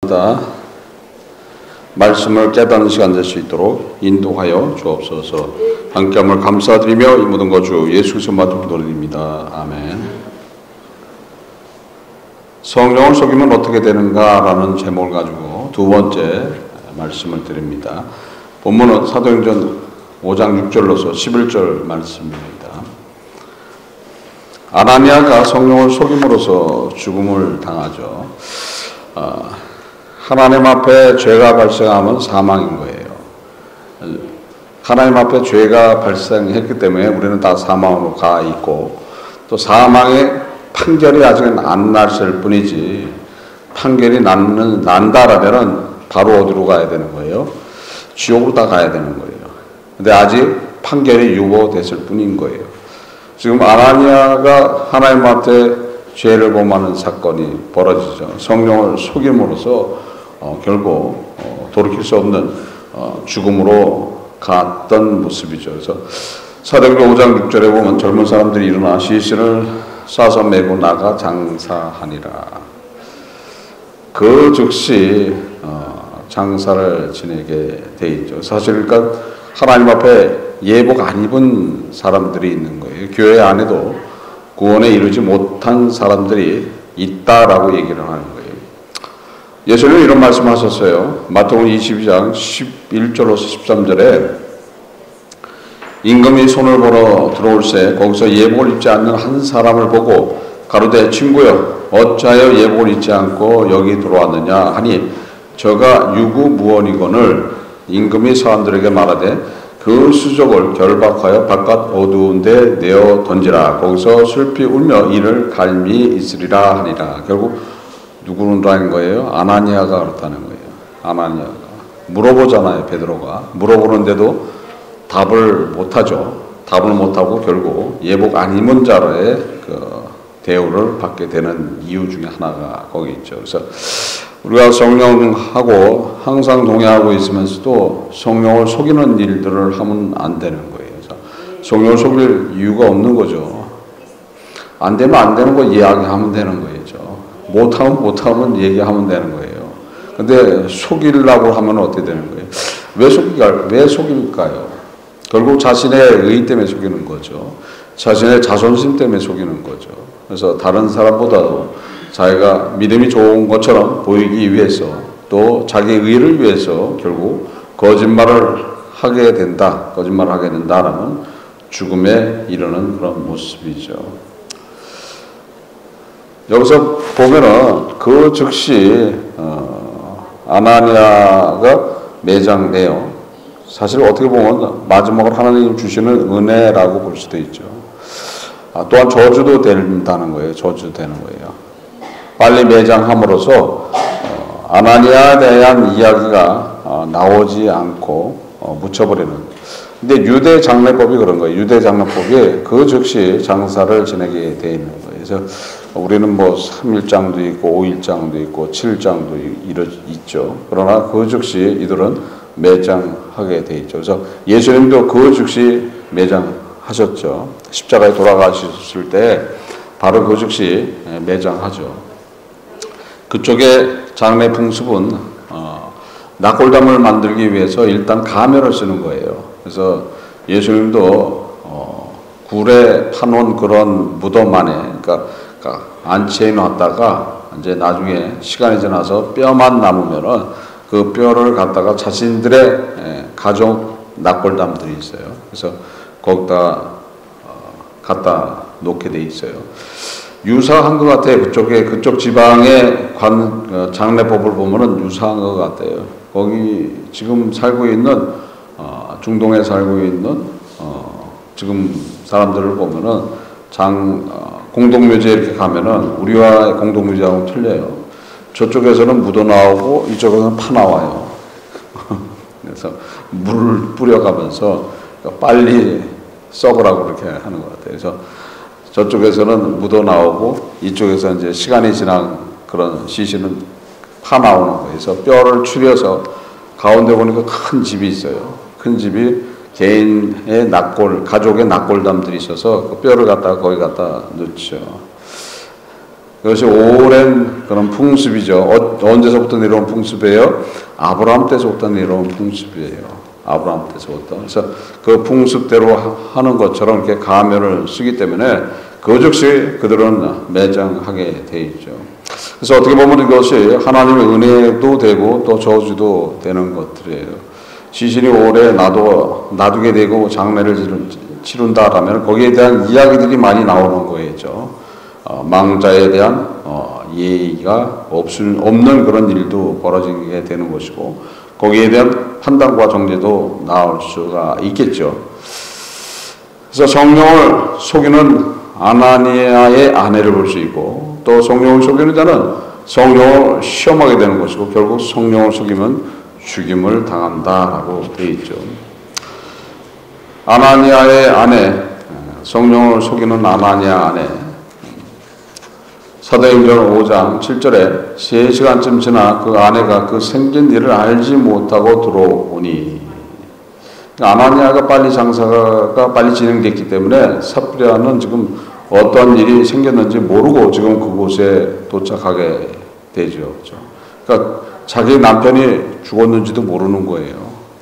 합니다. 말씀을 깨닫는 시간 될 수 있도록 인도하여 주옵소서. 함께함을 감사드리며 이 모든 것 주 예수 그리스도 맡은 돌립니다. 아멘. 성령을 속이면 어떻게 되는가라는 제목을 가지고 두 번째 말씀을 드립니다. 본문은 사도행전 5장 6절로서 11절 말씀입니다. 아나니아가 성령을 속임으로써 죽음을 당하죠. 하나님 앞에 죄가 발생하면 사망인 거예요. 하나님 앞에 죄가 발생했기 때문에 우리는 다 사망으로 가 있고, 또 사망의 판결이 아직은 안 났을 뿐이지, 판결이 난다라면은 바로 어디로 가야 되는 거예요? 지옥으로 다 가야 되는 거예요. 근데 아직 판결이 유보됐을 뿐인 거예요. 지금 아나니아가 하나님 앞에 죄를 범하는 사건이 벌어지죠. 성령을 속임으로써 결국 돌이킬 수 없는 죽음으로 갔던 모습이죠. 그래서 사도행전 5장 6절에 보면 젊은 사람들이 일어나 시신을 싸서 메고 나가 장사하니라. 그 즉시 장사를 지내게 돼 있죠. 사실 그러니까 하나님 앞에 예복 안 입은 사람들이 있는 거예요. 교회 안에도 구원에 이르지 못한 사람들이 있다라고 얘기를 하는 거예요. 예수님은 이런 말씀하셨어요. 마태복음 22장 11절로서 13절에 임금이 손을 보러 들어올새 거기서 예복을 입지 않는 한 사람을 보고 가로되 친구여 어찌하여 예복을 입지 않고 여기 들어왔느냐 하니 저가 유구무원이거늘 임금이 사람들에게 말하되 그 수족을 결박하여 바깥 어두운 데 내어 던지라. 거기서 슬피 울며 이를 갈미 있으리라 하니라. 결국 누구라는 거예요? 아나니아가 그렇다는 거예요. 아나니아가. 물어보잖아요, 베드로가. 물어보는데도 답을 못하죠. 답을 못하고 결국 예복 안 입은 자로의 그 대우를 받게 되는 이유 중에 하나가 거기 있죠. 그래서 우리가 성령하고 항상 동행하고 있으면서도 성령을 속이는 일들을 하면 안 되는 거예요. 성령을 속일 이유가 없는 거죠. 안 되면 안 되는 거 이야기하면 되는 거죠. 못하면 얘기하면 되는 거예요. 근데 속이려고 하면 어떻게 되는 거예요? 왜 속일까요? 결국 자신의 의 때문에 속이는 거죠. 자신의 자존심 때문에 속이는 거죠. 그래서 다른 사람보다도 자기가 믿음이 좋은 것처럼 보이기 위해서, 또 자기의 의를 위해서 결국 거짓말을 하게 된다. 거짓말을 하게 된다라는 죽음에 이르는 그런 모습이죠. 여기서 보면은 그 즉시 아나니아가 매장돼요. 사실 어떻게 보면 마지막으로 하나님 주시는 은혜라고 볼 수도 있죠. 또한 저주도 된다는 거예요. 저주되는 거예요. 빨리 매장함으로써 아나니아에 대한 이야기가 나오지 않고 묻혀버리는. 근데 유대 장례법이 그런 거예요. 유대 장례법이 그 즉시 장사를 지내게 돼 있는 거예요. 그래서 우리는 뭐 3일장도 있고 5일장도 있고 7일장도 있죠. 그러나 그 즉시 이들은 매장하게 돼 있죠. 그래서 예수님도 그 즉시 매장하셨죠. 십자가에 돌아가셨을 때 바로 그 즉시 매장하죠. 그쪽의 장례 풍습은 낙골담을 만들기 위해서 일단 가면을 쓰는 거예요. 그래서 예수님도 굴에 파놓은 그런 무덤 안에, 그러니까 안치해 놨다가 이제 나중에 시간이 지나서 뼈만 남으면은 그 뼈를 갖다가 자신들의 가족 낙골담들이 있어요. 그래서 거기다 갖다 놓게 돼 있어요. 유사한 것 같아요. 그쪽 지방의 장례법을 보면은 유사한 것 같아요. 거기 지금 살고 있는 중동에 살고 있는 지금 사람들을 보면은 공동묘지에 이렇게 가면은 우리와 공동묘지하고 틀려요. 저쪽에서는 묻어 나오고 이쪽에서는 파 나와요. 그래서 물을 뿌려가면서 빨리 썩으라고 그렇게 하는 것 같아요. 그래서 저쪽에서는 묻어 나오고 이쪽에서 이제 시간이 지난 그런 시신은 파 나오는 거예요. 그래서 뼈를 추려서 가운데 보니까 큰 집이 있어요. 큰 집이 개인의 가족의 낙골담들이 있어서 그 뼈를 갖다가 거기 갖다 넣죠. 이것이 오랜 그런 풍습이죠. 언제서부터 내려온 풍습이에요? 아브라함 때서부터 내려온 풍습이에요. 아브라함 때서부터. 그래서 그 풍습대로 하는 것처럼 이렇게 가면을 쓰기 때문에 그 즉시 그들은 매장하게 돼 있죠. 그래서 어떻게 보면 이것이 하나님의 은혜도 되고 또 저주도 되는 것들이에요. 시신이 오래 놔두게 되고 장례를 치른다라면 거기에 대한 이야기들이 많이 나오는 거죠. 망자에 대한 예의가 없는 그런 일도 벌어지게 되는 것이고 거기에 대한 판단과 정죄도 나올 수가 있겠죠. 그래서 성령을 속이는 아나니아의 아내를 볼 수 있고 또 성령을 속이는 자는 성령을 시험하게 되는 것이고 결국 성령을 속이면 죽임을 당한다라고 되어 있죠. 아나니아의 아내, 성령을 속이는 아나니아 아내. 사도행전 5장 7절에 3시간쯤 지나 그 아내가 그 생긴 일을 알지 못하고 들어오니 아나니아가 장사가 빨리 진행됐기 때문에 삽비라는 지금 어떤 일이 생겼는지 모르고 지금 그곳에 도착하게 되죠. 그러니까 자기 남편이 죽었는지도 모르는 거예요.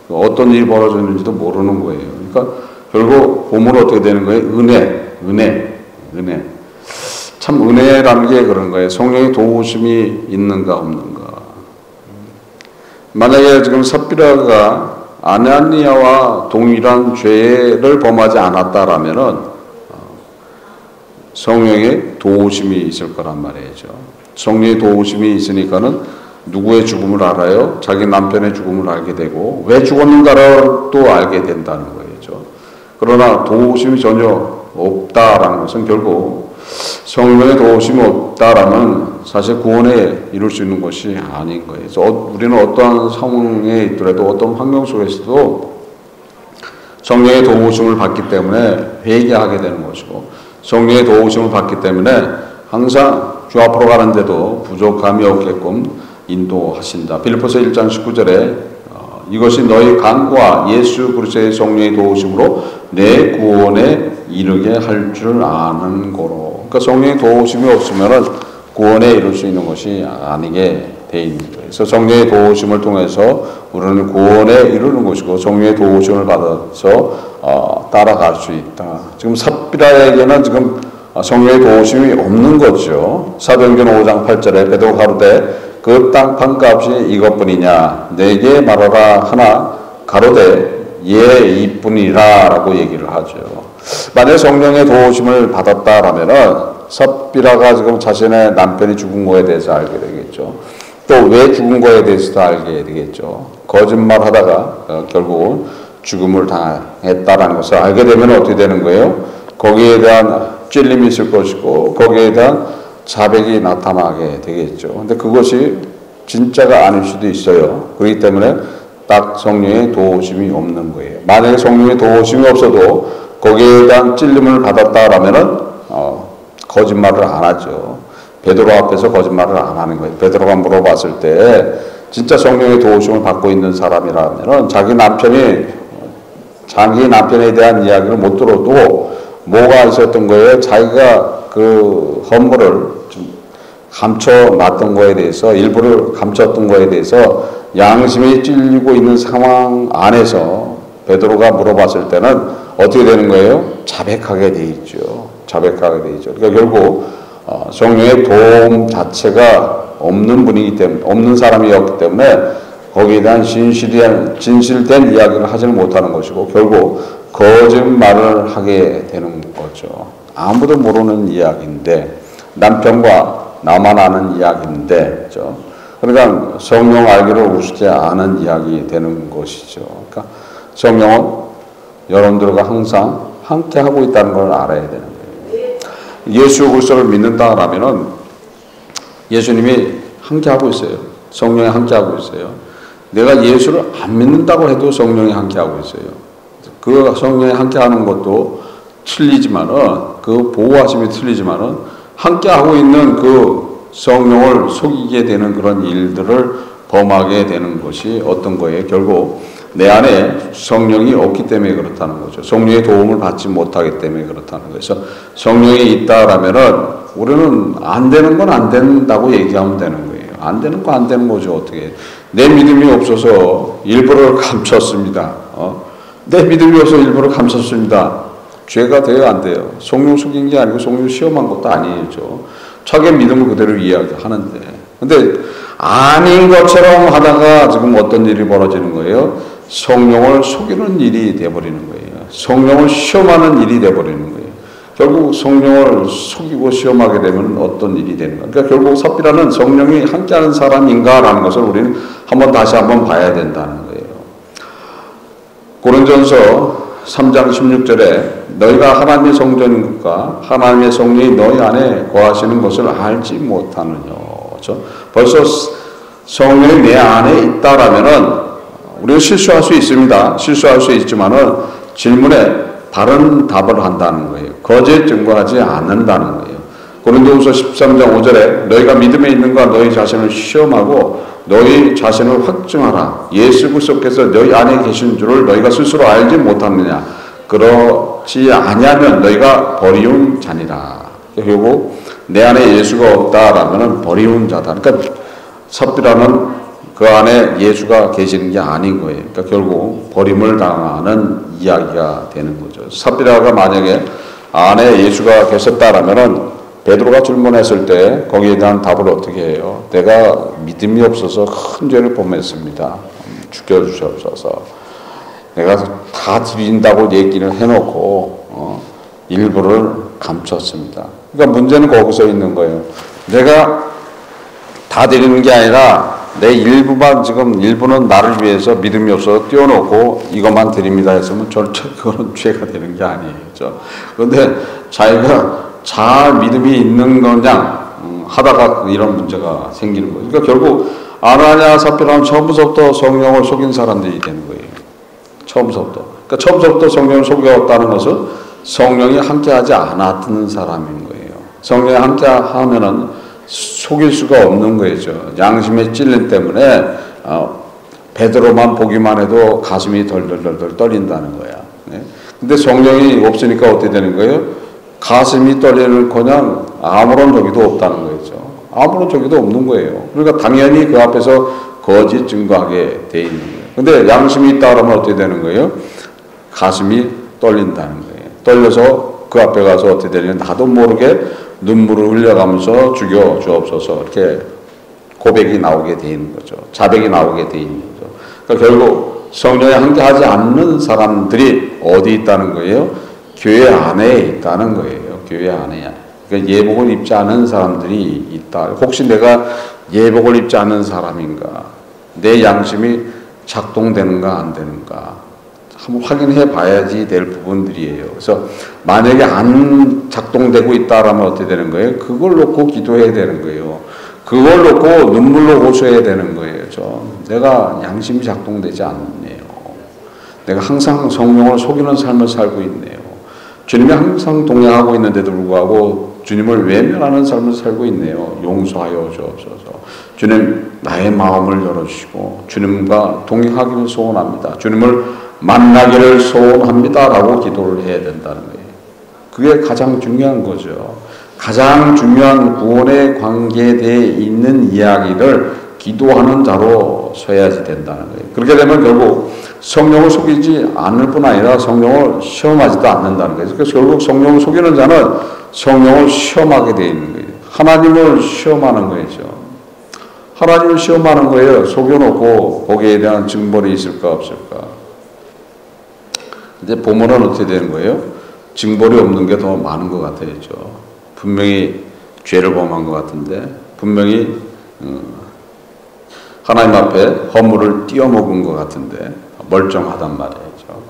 어떤 일이 벌어졌는지도 모르는 거예요. 그러니까 결국 보면 어떻게 되는 거예요? 은혜. 참 은혜라는 게 그런 거예요. 성령의 도우심이 있는가 없는가. 만약에 지금 삽비라가 아나니아와 동일한 죄를 범하지 않았다라면은 성령의 도우심이 있을 거란 말이죠. 성령의 도우심이 있으니까는 누구의 죽음을 알아요? 자기 남편의 죽음을 알게 되고 왜 죽었는가를 또 알게 된다는 거죠. 그러나 도우심이 전혀 없다라는 것은 결국 성령의 도우심이 없다라면 사실 구원에 이룰 수 있는 것이 아닌 거예요. 그래서 우리는 어떠한 상황에 있더라도 어떤 환경 속에서도 성령의 도우심을 받기 때문에 회개하게 되는 것이고 성령의 도우심을 받기 때문에 항상 주 앞으로 가는데도 부족함이 없게끔 인도하신다. 빌립보서 1장 19절에 이것이 너희 간구와 예수 그리스도의 성령의 도우심으로 내 구원에 이르게 할 줄 아는 거로. 그러니까 성령의 도우심이 없으면 구원에 이룰 수 있는 것이 아니게 돼 있는 거예요. 그래서 성령의 도우심을 통해서 우리는 구원에 이르는 것이고 성령의 도우심을 받아서 따라갈 수 있다. 지금 삽비라에게는 지금 성령의 도우심이 없는 거죠. 사도행전 5장 8절에 베드로 가로되 그 땅 판값이 이것뿐이냐 내게 말하라 하나 가로되 예 이뿐이라 라고 얘기를 하죠. 만약 성령의 도우심을 받았다라면은 삽비라가 지금 자신의 남편이 죽은 거에 대해서 알게 되겠죠. 또 왜 죽은 거에 대해서도 알게 되겠죠. 거짓말하다가 결국은 죽음을 당했다라는 것을 알게 되면 어떻게 되는 거예요? 거기에 대한 찔림이 있을 것이고 거기에 대한 자백이 나타나게 되겠죠. 근데 그것이 진짜가 아닐 수도 있어요. 그렇기 때문에 딱 성령의 도우심이 없는 거예요. 만약에 성령의 도우심이 없어도 거기에 대한 찔림을 받았다라면은 거짓말을 안 하죠. 베드로 앞에서 거짓말을 안 하는 거예요. 베드로가 물어봤을 때 진짜 성령의 도우심을 받고 있는 사람이라면은 자기 남편에 대한 이야기를 못 들어도 뭐가 있었던 거예요? 자기가 그 허물을 좀 감춰놨던 거에 대해서 일부를 감췄던 거에 대해서 양심이 찔리고 있는 상황 안에서 베드로가 물어봤을 때는 어떻게 되는 거예요? 자백하게 돼 있죠. 그러니까 결국 성령의 도움 자체가 없는 사람이었기 때문에 거기에 대한 진실된 이야기를 하지는 못하는 것이고 결국 거짓말을 하게 되는 거죠. 아무도 모르는 이야기인데 남편과 나만 아는 이야기인데 그렇죠? 그러니까 성령 알기를 우습지 않은 이야기 되는 것이죠. 그러니까 성령은 여러분들과 항상 함께 하고 있다는 걸 알아야 되는 거예요. 예수 그리스도를 믿는다라면은 예수님이 함께 하고 있어요. 성령이 함께 하고 있어요. 내가 예수를 안 믿는다고 해도 성령이 함께 하고 있어요. 그 성령이 함께 하는 것도 틀리지만은 그 보호하심이 틀리지만은 함께 하고 있는 그 성령을 속이게 되는 그런 일들을 범하게 되는 것이 어떤 거예요? 결국 내 안에 성령이 없기 때문에 그렇다는 거죠. 성령의 도움을 받지 못하기 때문에 그렇다는 거예요. 그래서 성령이 있다라면은 우리는 안 되는 건 안 된다고 얘기하면 되는 거예요. 안 되는 거 안 되는 거죠. 어떻게. 내 믿음이 없어서 일부러 감췄습니다. 내 믿음이 없어서 일부러 감췄습니다. 죄가 돼요, 안 돼요? 성령 속인 게 아니고 성령 시험한 것도 아니죠. 자기 믿음을 그대로 이야기하는데. 근데 아닌 것처럼 하다가 지금 어떤 일이 벌어지는 거예요? 성령을 속이는 일이 돼버리는 거예요. 성령을 시험하는 일이 돼버리는 거예요. 결국 성령을 속이고 시험하게 되면 어떤 일이 되는가? 그러니까 결국 삽비라는 성령이 함께하는 사람인가라는 것을 우리는 다시 한번 봐야 된다는 거예요. 고린전서 3장 16절에 너희가 하나님의 성전인 것과 하나님의 성령이 너희 안에 거하시는 것을 알지 못하느냐. 그렇죠? 벌써 성령이 내 안에 있다라면은 우리는 실수할 수 있습니다. 실수할 수 있지만은 질문에 바른 답을 한다는 거예요. 거짓 증거하지 않는다는 거예요. 고린도후서 13장 5절에 너희가 믿음에 있는가 너희 자신을 시험하고 너희 자신을 확증하라. 예수 그리스도께서 너희 안에 계신 줄을 너희가 스스로 알지 못하느냐. 그렇지 아니하면 너희가 버리운 자니라. 결국 내 안에 예수가 없다라면 버리운 자다. 그러니까 삽비라는 그 안에 예수가 계시는 게 아닌 거예요. 그러니까 결국 버림을 당하는 이야기가 되는 거죠. 삽비라가 만약에 안에 예수가 계셨다라면은 베드로가 질문했을 때 거기에 대한 답을 어떻게 해요? 내가 믿음이 없어서 큰 죄를 범했습니다. 죽여주시옵소서. 내가 다 드린다고 얘기를 해놓고 일부를 감췄습니다. 그러니까 문제는 거기서 있는 거예요. 내가 다 드리는 게 아니라 내 일부만 지금 일부는 나를 위해서 믿음이 없어서 띄워놓고 이것만 드립니다 했으면 절대 그거는 죄가 되는 게 아니죠. 그런데 자기가 잘 믿음이 있는 거냐 하다가 이런 문제가 생기는 거예요. 그러니까 결국 아나니아 삽비라는 처음부터 성령을 속인 사람들이 되는 거예요. 처음부터. 그러니까 처음부터 성령을 속였다는 것은 성령이 함께하지 않았던 사람인 거예요. 성령이 함께하면은 속일 수가 없는 거죠. 양심의 찔림 때문에 베드로만 보기만 해도 가슴이 덜덜덜 떨린다는 거야. 네? 근데 성령이 없으니까 어떻게 되는 거예요? 가슴이 떨리는 그냥 아무런 저기도 없다는 거죠. 아무런 저기도 없는 거예요. 그러니까 당연히 그 앞에서 거짓 증거하게 돼 있는 거예요. 근데 양심이 있다 그러면 어떻게 되는 거예요? 가슴이 떨린다는 거예요. 떨려서 그 앞에 가서 어떻게 되냐면 나도 모르게 눈물을 흘려가면서 죽여 주옵소서 이렇게 고백이 나오게 돼 있는 거죠. 자백이 나오게 돼 있는 거죠. 그러니까 결국 성령에 함께하지 않는 사람들이 어디 있다는 거예요? 교회 안에 있다는 거예요. 교회 안에. 그러니까 예복을 입지 않은 사람들이 있다. 혹시 내가 예복을 입지 않은 사람인가? 내 양심이 작동되는가 안 되는가? 한번 확인해 봐야지 될 부분들이에요. 그래서 만약에 안 작동되고 있다라면 어떻게 되는 거예요? 그걸 놓고 기도해야 되는 거예요. 그걸 놓고 눈물로 호소해야 되는 거예요. 내가 양심이 작동되지 않네요. 내가 항상 성령을 속이는 삶을 살고 있네요. 주님이 항상 동행하고 있는데도 불구하고 주님을 외면하는 삶을 살고 있네요. 용서하여 주옵소서. 주님 나의 마음을 열어주시고 주님과 동행하기를 소원합니다. 주님을 만나기를 소원합니다 라고 기도를 해야 된다는 거예요. 그게 가장 중요한 거죠. 가장 중요한 구원에 관계되어 있는 이야기를 기도하는 자로 서야지 된다는 거예요. 그렇게 되면 결국 성령을 속이지 않을 뿐 아니라 성령을 시험하지도 않는다는 거예요. 그래서 결국 성령을 속이는 자는 성령을 시험하게 되어 있는 거예요. 하나님을 시험하는 거죠. 하나님을 시험하는 거예요. 속여놓고 거기에 대한 증벌이 있을까 없을까. 근데 보면은 어떻게 되는 거예요? 징벌이 없는 게 더 많은 것 같아요. 분명히 죄를 범한 것 같은데 분명히 하나님 앞에 허물을 띄어먹은 것 같은데 멀쩡하단 말이죠.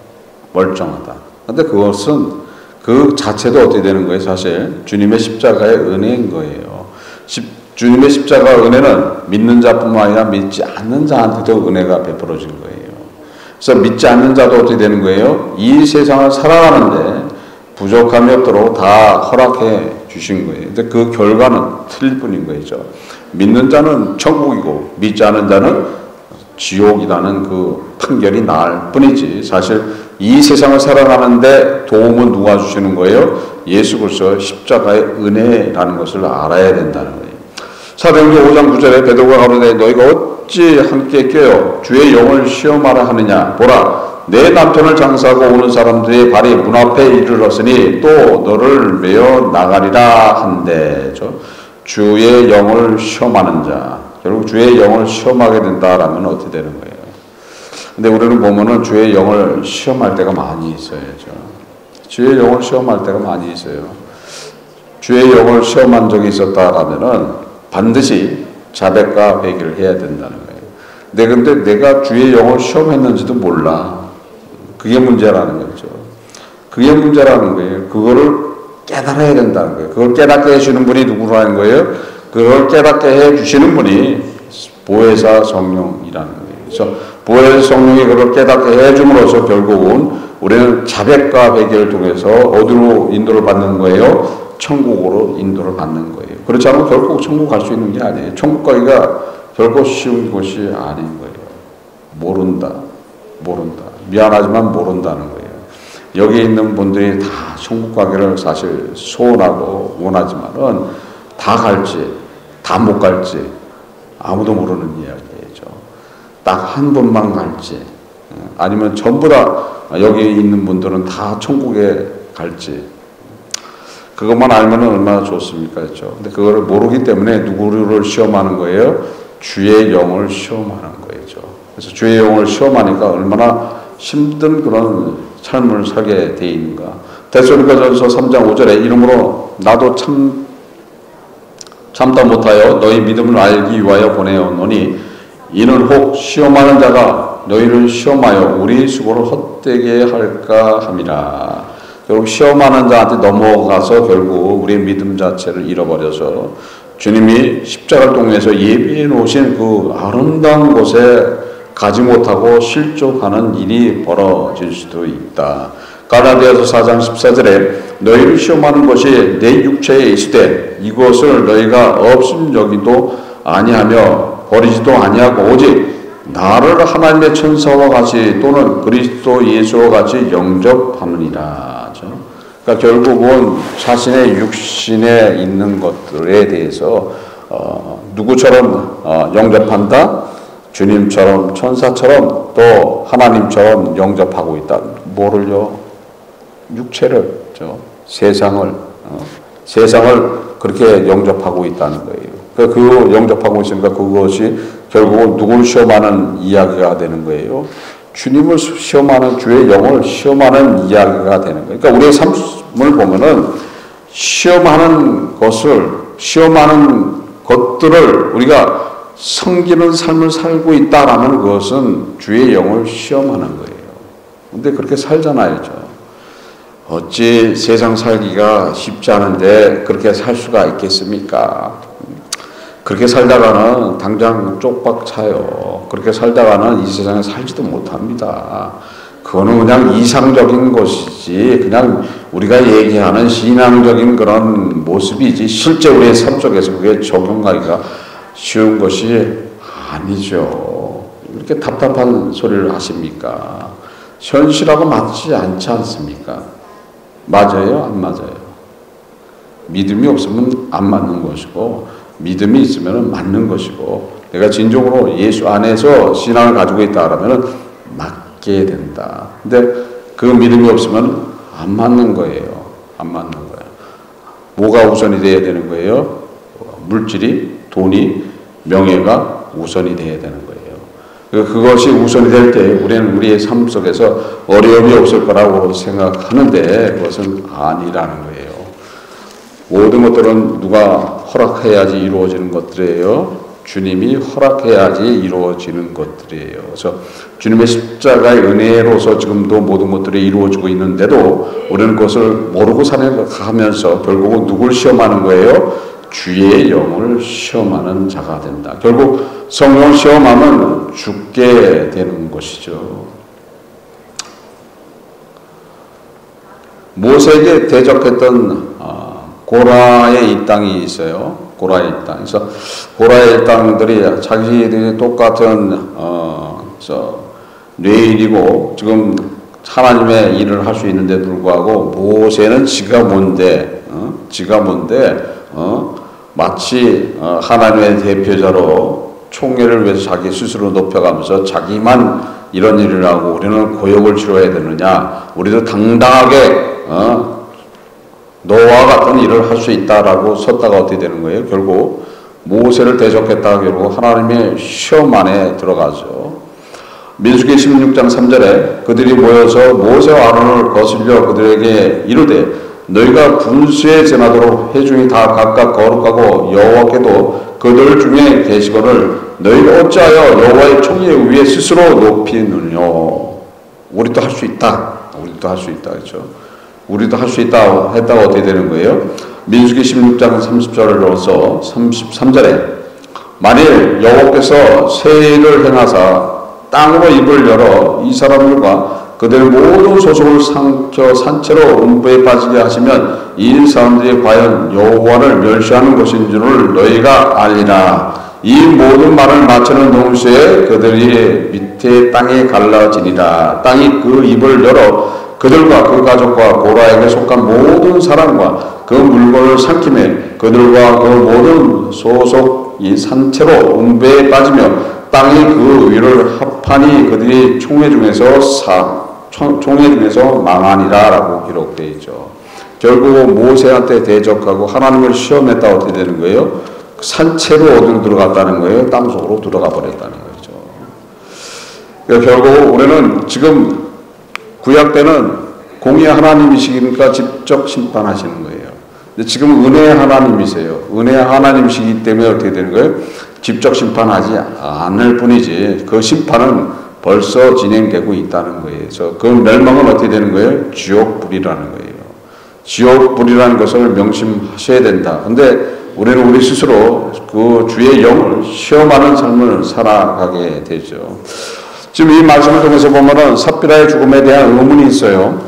멀쩡하다. 근데 그것은 그 자체도 어떻게 되는 거예요? 사실 주님의 십자가의 은혜인 거예요. 주님의 십자가 은혜는 믿는 자뿐만 아니라 믿지 않는 자한테도 은혜가 베풀어진 거예요. 그래서 믿지 않는 자도 어떻게 되는 거예요? 이 세상을 살아가는데 부족함이 없도록 다 허락해 주신 거예요. 근데 그 결과는 틀릴 뿐인 거죠. 믿는 자는 천국이고 믿지 않는 자는 지옥이라는 그 판결이 날 뿐이지 사실 이 세상을 살아가는데 도움은 누가 주시는 거예요? 예수 그리스도 십자가의 은혜라는 것을 알아야 된다는 거예요. 사도행전 5장 9절에 베드로가 가로되 너희가 어찌 함께 껴요 주의 영을 시험하라 하느냐 보라 내 남편을 장사하고 오는 사람들의 발이 문 앞에 이르렀으니 또 너를 메어 나가리라 한대. 주의 영을 시험하는 자. 결국 주의 영을 시험하게 된다라면 어떻게 되는 거예요? 근데 우리는 보면은 주의 영을 시험할 때가 많이 있어요. 주의 영을 시험할 때가 많이 있어요. 주의 영을 시험한 적이 있었다라면은 반드시 자백과 회개를 해야 된다는 거예요. 근데 내가 주의 영을 시험했는지도 몰라. 그게 문제라는 거죠. 그게 문제라는 거예요. 그거를 깨달아야 된다는 거예요. 그걸 깨닫게 해주는 분이 누구라는 거예요? 그걸 깨닫게 해주시는 분이 보혜사 성령이라는 거예요. 그래서 보혜사 성령이 그걸 깨닫게 해줌으로써 결국은 우리는 자백과 회개를 통해서 어디로 인도를 받는 거예요? 천국으로 인도를 받는 거예요. 그렇지 않으면 결국 천국 갈 수 있는 게 아니에요. 천국 가기가 결코 쉬운 것이 아닌 거예요. 모른다. 미안하지만 모른다는 거예요. 여기 있는 분들이 다 천국 가기를 사실 소원하고 원하지만은 다 갈지, 다 못 갈지 아무도 모르는 이야기죠. 딱 한 분만 갈지, 아니면 전부 다 여기 있는 분들은 다 천국에 갈지. 그것만 알면은 얼마나 좋습니까? 그렇죠? 근데 그거를 모르기 때문에 누구를 시험하는 거예요? 주의 영을 시험하는 거죠. 그래서 주의 영을 시험하니까 얼마나 힘든 그런 삶을 살게 돼 있는가. 데살로니가전서 3장 5절에 이러므로 나도 참다 못하여 너희 믿음을 알기 위하여 보내었노니 이는 혹 시험하는 자가 너희를 시험하여 우리 수고를 헛되게 할까 함이라. 결국 시험하는 자한테 넘어가서 결국 우리의 믿음 자체를 잃어버려서 주님이 십자가를 통해서 예비해 놓으신 그 아름다운 곳에 가지 못하고 실족하는 일이 벌어질 수도 있다. 갈라디아서 4장 14절에 너희를 시험하는 것이 내 육체에 있으되 이것을 너희가 없음 여기도 아니하며 버리지도 아니하고 오직 나를 하나님의 천사와 같이 또는 그리스도 예수와 같이 영접하느니라. 그러니까 결국은 자신의 육신에 있는 것들에 대해서 누구처럼 영접한다? 주님처럼 천사처럼 또 하나님처럼 영접하고 있다. 뭐를요? 육체를, 세상을 그렇게 영접하고 있다는 거예요. 그 영접하고 있으니까 그것이 결국은 누굴 시험하는 이야기가 되는 거예요. 주님을 시험하는, 주의 영을 시험하는 이야기가 되는 거예요. 그러니까 우리의 삶을 보면은 시험하는 것들을 우리가 섬기는 삶을 살고 있다라는 것은 주의 영을 시험하는 거예요. 근데 그렇게 살잖아요. 어찌 세상 살기가 쉽지 않은데 그렇게 살 수가 있겠습니까? 그렇게 살다가는 당장 쪽박 차요. 그렇게 살다가는 이 세상에 살지도 못합니다. 그거는 그냥 이상적인 것이지 그냥 우리가 얘기하는 신앙적인 그런 모습이지 실제 우리의 삶 속에서 그게 적용하기가 쉬운 것이 아니죠. 이렇게 답답한 소리를 하십니까? 현실하고 맞지 않지 않습니까? 맞아요? 안 맞아요? 믿음이 없으면 안 맞는 것이고 믿음이 있으면 맞는 것이고 내가 진정으로 예수 안에서 신앙을 가지고 있다라면 맞게 된다. 근데 그 믿음이 없으면 안 맞는 거예요. 안 맞는 거예요. 뭐가 우선이 돼야 되는 거예요? 물질이, 돈이, 명예가 우선이 돼야 되는 거예요. 그것이 우선이 될 때 우리는 우리의 삶 속에서 어려움이 없을 거라고 생각하는데 그것은 아니라는 거예요. 모든 것들은 누가 허락해야지 이루어지는 것들이에요. 주님이 허락해야지 이루어지는 것들이에요. 그래서 주님의 십자가의 은혜로서 지금도 모든 것들이 이루어지고 있는데도 우리는 그것을 모르고 살아가면서 결국은 누굴 시험하는 거예요? 주의 영을 시험하는 자가 된다. 결국 성령을 시험하면 죽게 되는 것이죠. 모세에게 대적했던 고라의 이 땅이 있어요. 고라의 이 땅. 그래서 고라의 이 땅들이 자기들이 똑같은 그래서 뇌일이고 지금 하나님의 일을 할 수 있는데 불구하고 모세는 지가 뭔데 마치 하나님의 대표자로 총회를 위해서 자기 스스로 높여가면서 자기만 이런 일을 하고 우리는 고역을 치러야 되느냐, 우리도 당당하게 너와 같은 일을 할 수 있다라고 섰다가 어떻게 되는 거예요? 결국 모세를 대적했다가 결국 하나님의 시험 안에 들어가죠. 민수기 16장 3절에 그들이 모여서 모세와 아론을 거슬려 그들에게 이르되 너희가 분수에 지나도록 회중이 다 각각 거룩하고 여호와께도 그들 중에 계시거늘 너희가 어찌하여 여호와의 총회 위에 스스로 높이느냐. 우리도 할 수 있다. 우리도 할 수 있다. 그렇죠? 우리도 할 수 있다 했다가 어떻게 되는 거예요? 민수기 16장 30절을 넣어서 33절에 만일 여호와께서 세일을 행하사 땅으로 입을 열어 이 사람들과 그들의 모든 소속을 삼켜 산채로 음부에 빠지게 하시면 이 사람들이 과연 여호와를 멸시하는 것인 줄을 너희가 알리라. 이 모든 말을 마치는 동시에 그들이 밑에 땅에 갈라지니라. 땅이 그 입을 열어 그들과 그 가족과 고라에게 속한 모든 사람과 그 물건을 삼키매 그들과 그 모든 소속이 산채로 음부에 빠지며 땅이 그 위를 합하니 그들이 총회 중에서 망하니라 라고 기록되어 있죠. 결국 모세한테 대적하고 하나님을 시험했다 어떻게 되는 거예요? 산채로 어디로 들어갔다는 거예요? 땅속으로 들어가 버렸다는 거죠. 그러니까 결국 우리는 지금 구약 때는 공의 하나님이시니까 직접 심판하시는 거예요. 근데 지금 은혜의 하나님이세요. 은혜의 하나님이시기 때문에 어떻게 되는 거예요? 직접 심판하지 않을 뿐이지 그 심판은 벌써 진행되고 있다는 거예요. 그래서 그 멸망은 어떻게 되는 거예요? 지옥불이라는 거예요. 지옥불이라는 것을 명심하셔야 된다. 근데 우리는 우리 스스로 그 주의 영을 시험하는 삶을 살아가게 되죠. 지금 이 말씀을 통해서 보면은 삽비라의 죽음에 대한 의문이 있어요.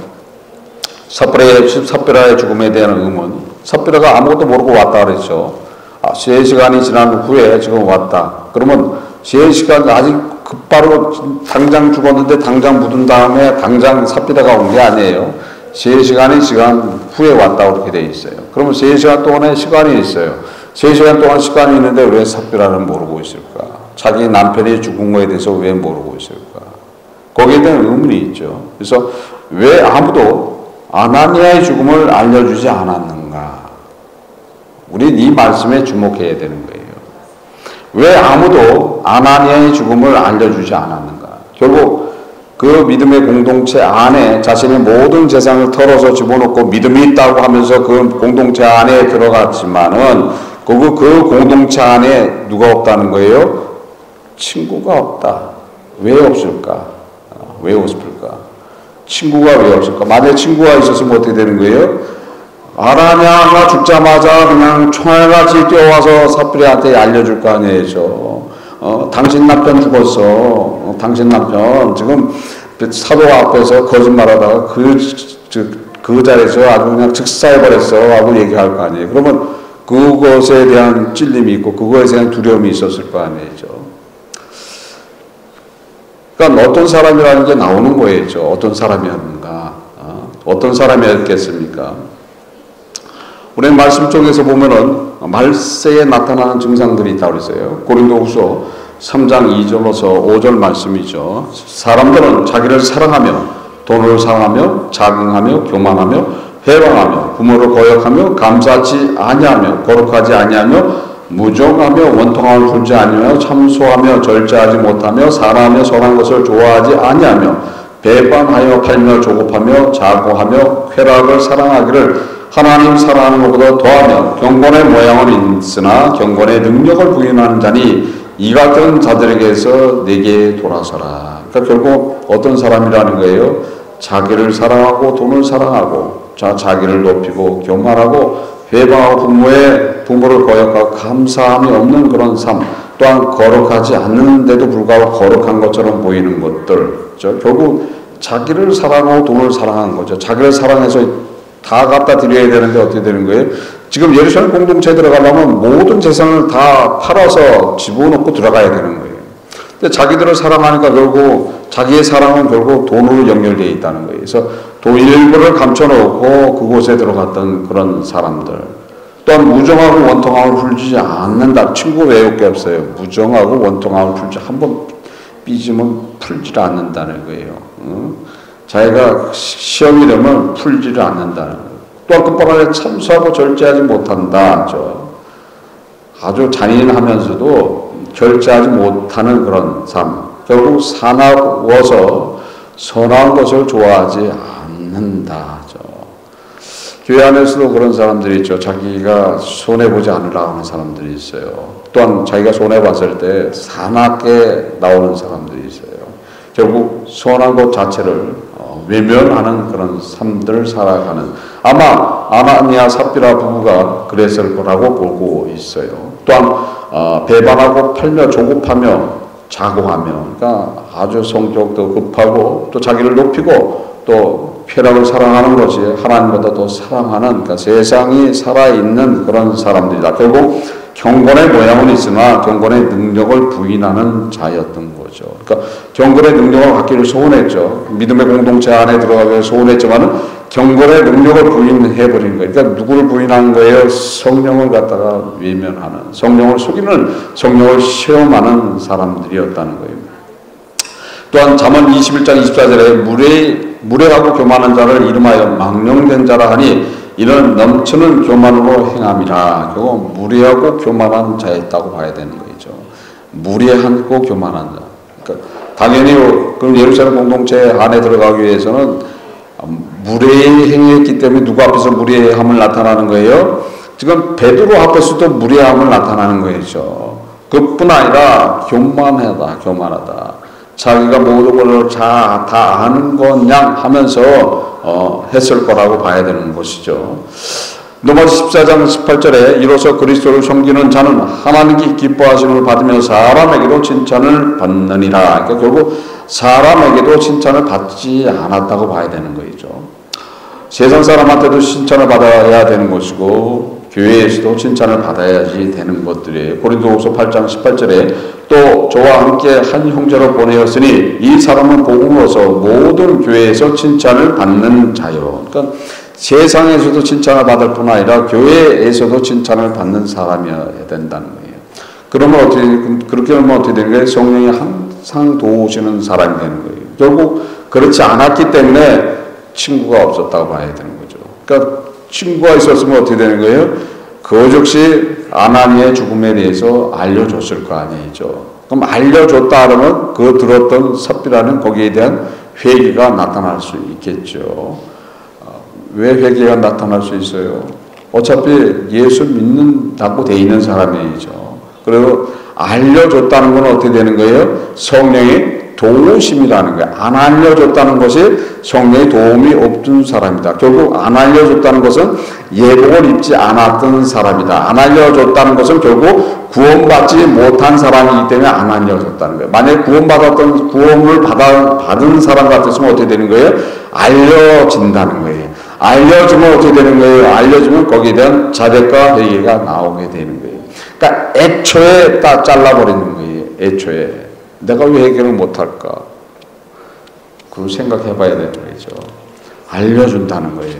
삽비라의 죽음에 대한 의문. 삽비라가 아무것도 모르고 왔다 그랬죠. 3시간이 지난 후에 지금 왔다. 그러면 3시간 아직 급바로 당장 죽었는데 당장 묻은 다음에 당장 삽비라가 온 게 아니에요. 3시간이 지난 후에 왔다 그렇게 돼 있어요. 그러면 3시간 동안의 시간이 있어요. 3시간 동안 시간이 있는데 왜 삽비라는 모르고 있을까? 자기 남편이 죽은 거에 대해서 왜 모르고 있을까? 거기에 대한 의문이 있죠. 그래서 왜 아무도 아나니아의 죽음을 알려주지 않았는가? 우린 이 말씀에 주목해야 되는 거예요. 왜 아무도 아나니아의 죽음을 알려주지 않았는가? 결국 그 믿음의 공동체 안에 자신의 모든 재산을 털어서 집어넣고 믿음이 있다고 하면서 그 공동체 안에 들어갔지만은 그 공동체 안에 누가 없다는 거예요? 친구가 없다. 왜 없을까? 왜 없을까? 친구가 왜 없을까? 만약에 친구가 있었으면 어떻게 되는 거예요? 아나니아가 죽자마자 그냥 총알같이 뛰어와서 삽비라한테 알려줄 거 아니에요. 당신 남편 죽었어. 당신 남편 지금 사도 앞에서 거짓말하다가 그 자리에서 아주 그냥 즉사해버렸어 하고 얘기할 거 아니에요. 그러면 그것에 대한 찔림이 있고 그것에 대한 두려움이 있었을 거 아니에요. 그러니까 어떤 사람이라는 게 나오는 거예요. 어떤 사람이었는가? 어떤 사람이었겠습니까? 우리는 말씀 쪽에서 보면은 말세에 나타나는 증상들이 있다고 그랬어요. 고린도후서 3장 2절로서 5절 말씀이죠. 사람들은 자기를 사랑하며 돈을 사랑하며 자긍하며 교만하며 회방하며 부모를 거역하며 감사치 아니하며 거룩하지 아니하며 무정하며 원통함을 풀지 아니하며 참소하며 절제하지 못하며 사랑하며 선한 것을 좋아하지 아니하며 배반하여 팔며 조급하며 자고하며 쾌락을 사랑하기를 하나님 사랑하는 것보다 더하며 경건의 모양은 있으나 경건의 능력을 부인하는 자니 이 같은 자들에게서 내게 돌아서라. 그러니까 결국 어떤 사람이라는 거예요? 자기를 사랑하고 돈을 사랑하고 자기를 높이고 교만하고 회방하고 부모를 거역하고 감사함이 없는 그런 삶, 또한 거룩하지 않는데도 불구하고 거룩한 것처럼 보이는 것들, 결국 자기를 사랑하고 돈을 사랑하는 거죠. 자기를 사랑해서 다 갖다 드려야 되는데 어떻게 되는 거예요? 지금 예루살렘 공동체에 들어가려면 모든 재산을 다 팔아서 집어넣고 들어가야 되는 거예요. 근데 자기들을 사랑하니까 결국 자기의 사랑은 결국 돈으로 연결되어 있다는 거예요. 그래서 돈 일부를 감춰놓고 그곳에 들어갔던 그런 사람들. 또한 무정하고 원통함을 풀지 않는다. 친구 외울 게 없어요. 무정하고 원통함을 풀지 한번 삐지면 풀지를 않는다는 거예요. 자기가 시험이 되면 풀지를 않는다는 거예요. 또한 끝판왕에 참수하고 절제하지 못한다. 아주 잔인하면서도 절제하지 못하는 그런 삶. 결국 사나워서 선한 것을 좋아하지 않는다. 교회 안에서도 그런 사람들이 있죠. 자기가 손해보지 않으려고 하는 사람들이 있어요. 또한 자기가 손해봤을 때 사납게 나오는 사람들이 있어요. 결국 선한 것 자체를 외면하는 그런 삶들을 살아가는, 아마 아나니아 삽비라 부부가 그랬을 거라고 보고 있어요. 또한 배반하고 팔며 조급하며 자고하며, 그러니까 아주 성격도 급하고 또 자기를 높이고 또 쾌락을 사랑하는 것이 하나님보다 더 사랑하는, 그러니까 세상이 살아있는 그런 사람들이다. 결국 경건의 모양은 있으나 경건의 능력을 부인하는 자였던 거죠. 그러니까 경건의 능력을 갖기를 소원했죠. 믿음의 공동체 안에 들어가기 소원했지만 경건의 능력을 부인해버린 거예요. 그러니까 누구를 부인하는 거예요? 성령을 갖다가 외면하는, 성령을 속이는, 성령을 시험하는 사람들이었다는 거예요. 또한 잠언 21장 24절에 무례하고 교만한 자를 이름하여 망령된 자라 하니 이는 넘치는 교만으로 행함이라. 결국 무례하고 교만한 자였다고 봐야 되는 거죠. 무례하고 교만한 자. 그러니까 당연히 그럼 예루살렘 공동체 안에 들어가기 위해서는 무례히 행했기 때문에 누구 앞에서 무례함을 나타나는 거예요? 지금 베드로 앞에서도 무례함을 나타나는 거죠. 그뿐 아니라 교만하다. 자기가 모든 것을 다 아는 것냥 하면서 했을 거라고 봐야 되는 것이죠. 로마서 14장 18절에 이로써 그리스도를 섬기는 자는 하나님께 기뻐하심을 받으며 사람에게도 칭찬을 받느니라. 그러니까 결국 사람에게도 칭찬을 받지 않았다고 봐야 되는 거죠. 세상 사람한테도 칭찬을 받아야 되는 것이고 교회에서도 칭찬을 받아야지 되는 것들이에요. 고린도후서 8장 18절에 또 저와 함께 한 형제로 보내었으니 이 사람은 복음으로서 모든 교회에서 칭찬을 받는 자요. 그러니까 세상에서도 칭찬을 받을 뿐 아니라 교회에서도 칭찬을 받는 사람이어야 된다는 거예요. 그러면 그렇게 하면 어떻게 되는 거예요? 성령이 항상 도우시는 사람이 되는 거예요. 결국 그렇지 않았기 때문에 친구가 없었다고 봐야 되는 거죠. 그러니까 친구가 있었으면 어떻게 되는 거예요? 그 즉시 아나니의 죽음에 대해서 알려줬을 거 아니죠. 그럼 알려줬다 그러면 그 들었던 삽비라는 거기에 대한 회개가 나타날 수 있겠죠. 왜 회개가 나타날 수 있어요? 어차피 예수 믿는다고 돼 있는 사람이죠. 그리고 알려줬다는 건 어떻게 되는 거예요? 성령이 도우심이라는 거예요. 안 알려줬다는 것이 성령의 도움이 없던 사람이다. 결국 안 알려줬다는 것은 예복을 입지 않았던 사람이다. 안 알려줬다는 것은 결국 구원받지 못한 사람이기 때문에 안 알려줬다는 거예요. 만약에 구원을 받은 사람 같았으면 어떻게 되는 거예요? 알려진다는 거예요. 알려주면 어떻게 되는 거예요? 알려주면 거기에 대한 자백과 회개가 나오게 되는 거예요. 그러니까 애초에 딱 잘라버리는 거예요. 애초에. 내가 왜 해결을 못할까? 그걸 생각해봐야 되는 거죠. 알려준다는 거예요.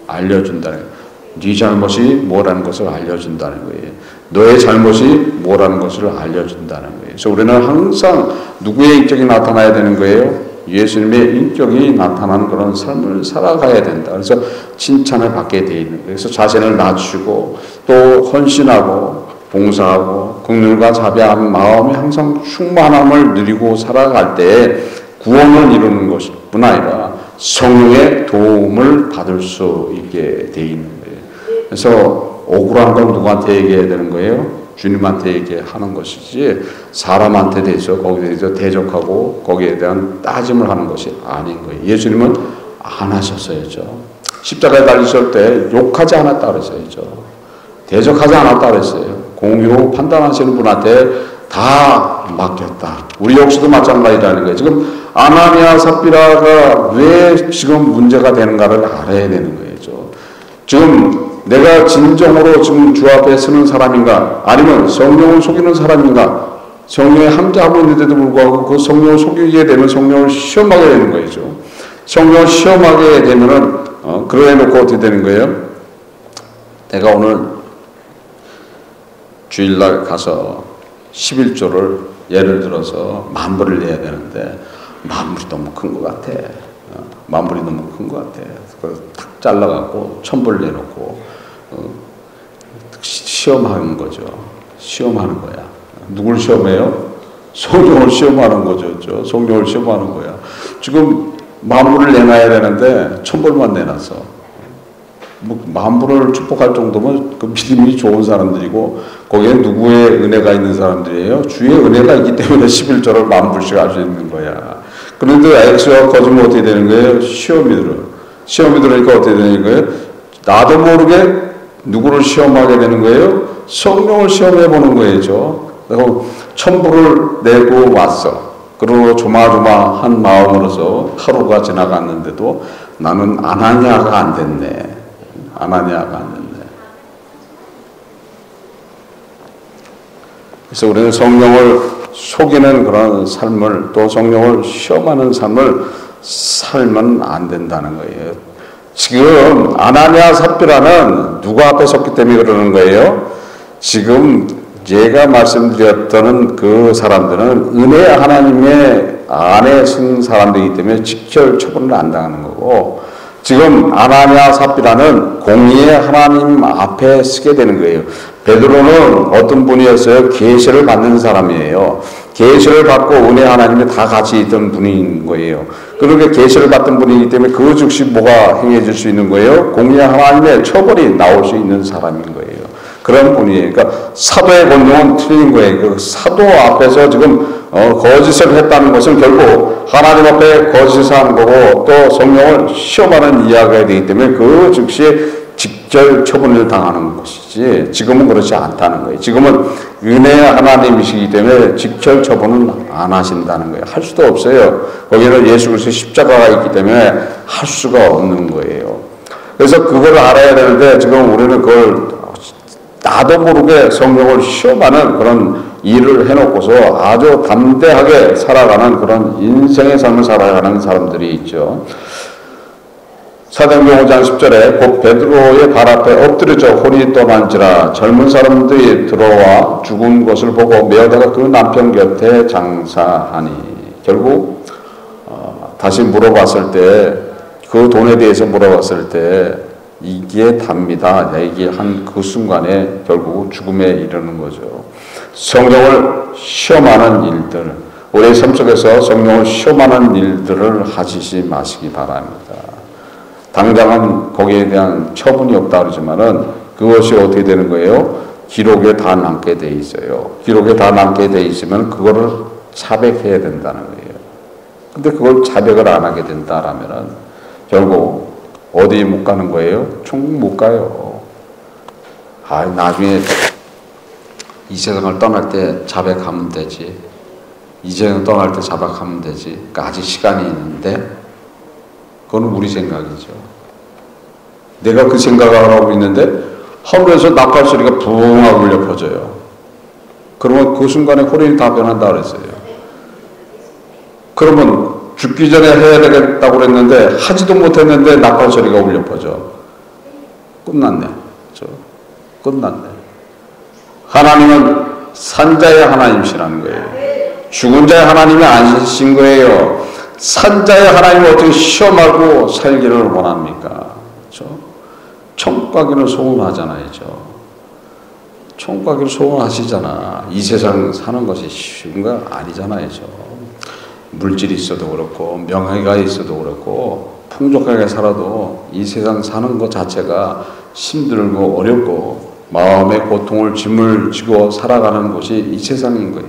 알려준다는 거예요. 네 잘못이 뭐라는 것을 알려준다는 거예요. 너의 잘못이 뭐라는 것을 알려준다는 거예요. 그래서 우리는 항상 누구의 인격이 나타나야 되는 거예요? 예수님의 인격이 나타나는 그런 삶을 살아가야 된다. 그래서 칭찬을 받게 돼 있는 거예요. 그래서 자신을 낮추고 또 헌신하고 봉사하고 긍휼과 자비한 마음이 항상 충만함을 누리고 살아갈 때 구원을 이루는 것뿐 아니라 성령의 도움을 받을 수 있게 돼 있는 거예요. 그래서 억울한 건 누구한테 얘기해야 되는 거예요? 주님한테 얘기하는 것이지 사람한테 대해서 거기에 대해서 대적하고 거기에 대한 따짐을 하는 것이 아닌 거예요. 예수님은 안 하셨어야죠. 십자가에 달리실 때 욕하지 않았다 그랬어야죠. 대적하지 않았다 그랬어요. 공의로 판단하시는 분한테 다 맡겼다. 우리 역시도 마찬가지라는 거예요. 지금 아나니아 삽비라가 왜 지금 문제가 되는가를 알아야 되는 거예요. 지금 내가 진정으로 지금 주 앞에 서는 사람인가? 아니면 성령을 속이는 사람인가? 성령의 함께하고 있는데도 불구하고 그 성령을 속이게 되면 성령을 시험하게 되는 거죠. 성령을 시험하게 되면은 그래 놓고 어떻게 되는 거예요? 내가 오늘 주일날 가서 11조를 예를 들어서 만불을 내야 되는데 만불이 너무 큰 것 같아. 만불이 너무 큰 것 같아. 그래서 탁 잘라갖고 1000불 내놓고 시험하는 거죠. 시험하는 거야. 누굴 시험해요? 성령을 시험하는 거죠. 성령을 시험하는 거야. 지금 만불을 내놔야 되는데 1000불만 내놨어. 뭐 만불을 축복할 정도면 그 믿음이 좋은 사람들이고 거기에 누구의 은혜가 있는 사람들이에요? 주의 은혜가 있기 때문에 11조를 만불씩 할 수 있는 거야. 그런데 액수와 거짓말 어떻게 되는 거예요? 시험이 들어. 시험이 들으니까 어떻게 되는 거예요? 나도 모르게 누구를 시험하게 되는 거예요? 성령을 시험해 보는 거예요. 내가 1000불을 내고 왔어. 그리고 조마조마한 마음으로서 하루가 지나갔는데도 나는 아나니아가 안 됐네. 아나니아가 안 됐네. 그래서 우리는 성령을 속이는 그런 삶을 또 성령을 시험하는 삶을 살면 안 된다는 거예요. 지금 아나니아 삽비라는 누가 앞에 섰기 때문에 그러는 거예요? 지금 제가 말씀드렸던 그 사람들은 은혜 하나님의 안에 쓴 사람들이기 때문에 직결 처분을 안 당하는 거고 지금 아나니아 삽비라는 공의의 하나님 앞에 쓰게 되는 거예요. 베드로는 어떤 분이었어요? 계시를 받는 사람이에요. 계시를 받고 은혜 하나님에 다 같이 있던 분인 거예요. 그렇게 계시를 받던 분이기 때문에 그 즉시 뭐가 행해질 수 있는 거예요? 공의의 하나님의 처벌이 나올 수 있는 사람인 거예요. 그런 분이에요. 그러니까 사도의 권능은 틀린 거예요. 그 사도 앞에서 지금 거짓을 했다는 것은 결국 하나님 앞에 거짓을 한 거고 또 성령을 시험하는 이야기가 되기 때문에 그 즉시 직절 처분을 당하는 것이지 지금은 그렇지 않다는 거예요. 지금은 은혜의 하나님이시기 때문에 직절 처분은 안 하신다는 거예요. 할 수도 없어요. 거기는 예수 그리스도의 십자가가 있기 때문에 할 수가 없는 거예요. 그래서 그걸 알아야 되는데 지금 우리는 그걸 나도 모르게 성령을 시험하는 그런 일을 해놓고서 아주 담대하게 살아가는 그런 인생의 삶을 살아가는 사람들이 있죠. 사도행전 5장 10절에 곧 베드로의 발 앞에 엎드려져 혼이 떠난지라 젊은 사람들이 들어와 죽은 것을 보고 메어다가 그 남편 곁에 장사하니 결국 다시 물어봤을 때 그 돈에 대해서 물어봤을 때 이게 답니다. 얘기한 그 순간에 결국 죽음에 이르는 거죠. 성령을 시험하는 일들, 우리의 삶 속에서 성령을 시험하는 일들을 하시지 마시기 바랍니다. 당장은 거기에 대한 처분이 없다 그러지만은 그것이 어떻게 되는 거예요? 기록에 다 남게 돼 있어요. 기록에 다 남게 돼 있으면 그거를 자백해야 된다는 거예요. 근데 그걸 자백을 안 하게 된다라면은 결국 어디 못 가는 거예요? 천국 못 가요. 나중에 이 세상을 떠날 때 자백하면 되지. 이 세상을 떠날 때 자백하면 되지. 그러니까 아직 시간이 있는데 그건 우리 생각이죠. 내가 그 생각을 하고 있는데 하늘에서 나팔 소리가 붕하고 울려 퍼져요. 그러면 그 순간에 호련이 다 변한다 그랬어요. 그러면 죽기 전에 해야 되겠다고 그랬는데 하지도 못했는데 나팔 소리가 울려 퍼져. 끝났네. 끝났네. 하나님은 산자의 하나님이시라는 거예요. 죽은 자의 하나님이 아니신 거예요. 산자의 하나님을 어떻게 시험하고 살기를 원합니까? 그렇죠? 천국 가기를 소원하잖아요. 천국 가기를 소원하시잖아. 이 세상 사는 것이 쉬운 거 아니잖아요. 물질이 있어도 그렇고 명예가 있어도 그렇고 풍족하게 살아도 이 세상 사는 것 자체가 힘들고 어렵고 마음의 고통을 짐을 지고 살아가는 곳이 이 세상인 거예요.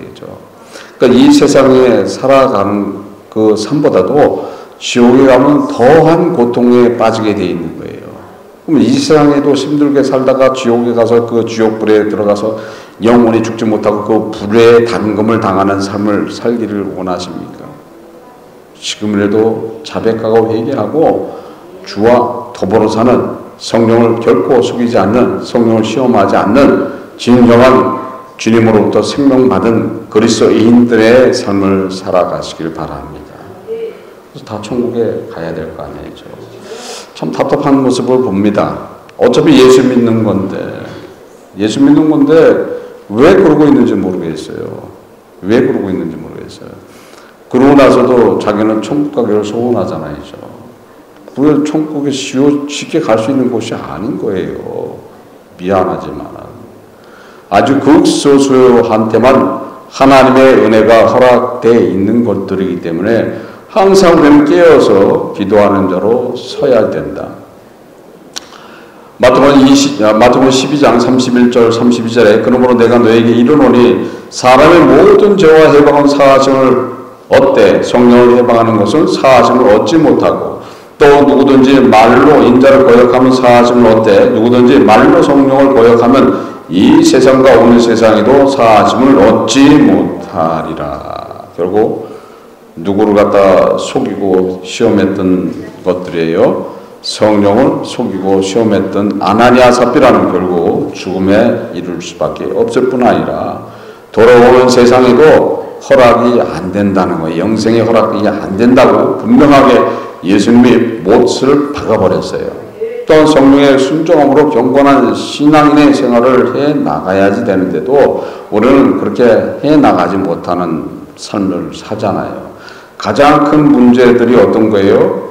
그러니까 이 세상에 살아가는 그 삶보다도 지옥에 가면 더한 고통에 빠지게 돼 있는 거예요. 그럼 이 세상에도 힘들게 살다가 지옥에 가서 그 지옥불에 들어가서 영원히 죽지 못하고 그 불의 단금을 당하는 삶을 살기를 원하십니까? 지금이라도 자백하고 회개하고 주와 더불어 사는 성령을 결코 속이지 않는 성령을 시험하지 않는 진정한 주님으로부터 생명받은 그리스도인들의 삶을 살아가시길 바랍니다. 그래서 다 천국에 가야 될 거 아니죠. 참 답답한 모습을 봅니다. 어차피 예수 믿는 건데 왜 그러고 있는지 모르겠어요. 왜 그러고 있는지 모르겠어요. 그러고 나서도 자기는 천국 가기를 소원하잖아요. 그걸 천국에 쉽게 갈 수 있는 곳이 아닌 거예요. 미안하지만 아주 극소수한테만 하나님의 은혜가 허락되어 있는 것들이기 때문에 항상 우리는 깨어서 기도하는 자로 서야 된다. 마태복음 12장 31절 32절에 그러므로 내가 너에게 이르노니 사람의 모든 죄와 해방은 사하심을 얻되 성령을 해방하는 것은 사하심을 얻지 못하고 또 누구든지 말로 인자를 거역하면 사하심을 얻되 누구든지 말로 성령을 거역하면 이 세상과 오는 세상에도 사하심을 얻지 못하리라. 결국 누구를 갖다 속이고 시험했던 것들이에요. 성령을 속이고 시험했던 아나니아 삽비라는 결국 죽음에 이를 수밖에 없을 뿐 아니라 돌아오는 세상에도 허락이 안 된다는 거예요. 영생의 허락이 안 된다고 분명하게 예수님이 못을 박아버렸어요. 또한 성령의 순종함으로 경건한 신앙인의 생활을 해 나가야지 되는데도 우리는 그렇게 해 나가지 못하는 삶을 사잖아요. 가장 큰 문제들이 어떤 거예요?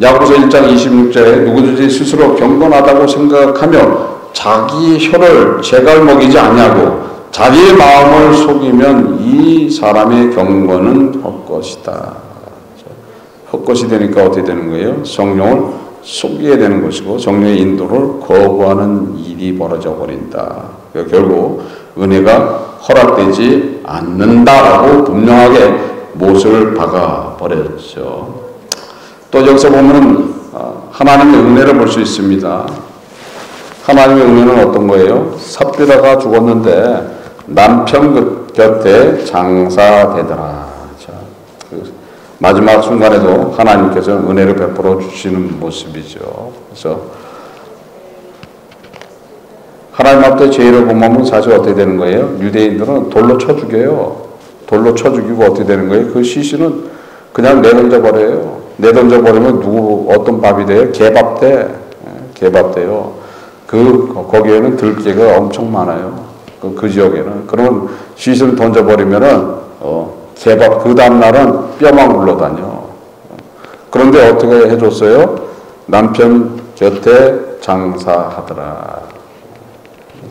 야고보서 1장 26절에 누구든지 스스로 경건하다고 생각하며 자기 혀를 재갈 먹이지 아니하고 자기의 마음을 속이면 이 사람의 경건은 헛것이다. 헛것이 되니까 어떻게 되는 거예요? 성령을 속이게 되는 것이고 성령의 인도를 거부하는 일이 벌어져 버린다. 결국 은혜가 허락되지 않는다라고 분명하게 못을 박아버렸죠. 또 여기서 보면 하나님의 은혜를 볼 수 있습니다. 하나님의 은혜는 어떤 거예요? 삽비라가 죽었는데 남편 곁에 장사되더라. 마지막 순간에도 하나님께서 은혜를 베풀어 주시는 모습이죠. 그래서 하나님 앞에 죄를 범하면 사실 어떻게 되는 거예요? 유대인들은 돌로 쳐 죽여요. 돌로 쳐 죽이고 어떻게 되는 거예요? 그 시신은 그냥 내던져 버려요. 내던져 버리면 어떤 밥이 돼요? 개밥돼요. 거기에는 들깨가 엄청 많아요. 그 지역에는. 그러면 시신을 던져 버리면은 개밥 그 다음날은 뼈만 굴러다녀. 그런데 어떻게 해줬어요? 남편 곁에 장사하더라.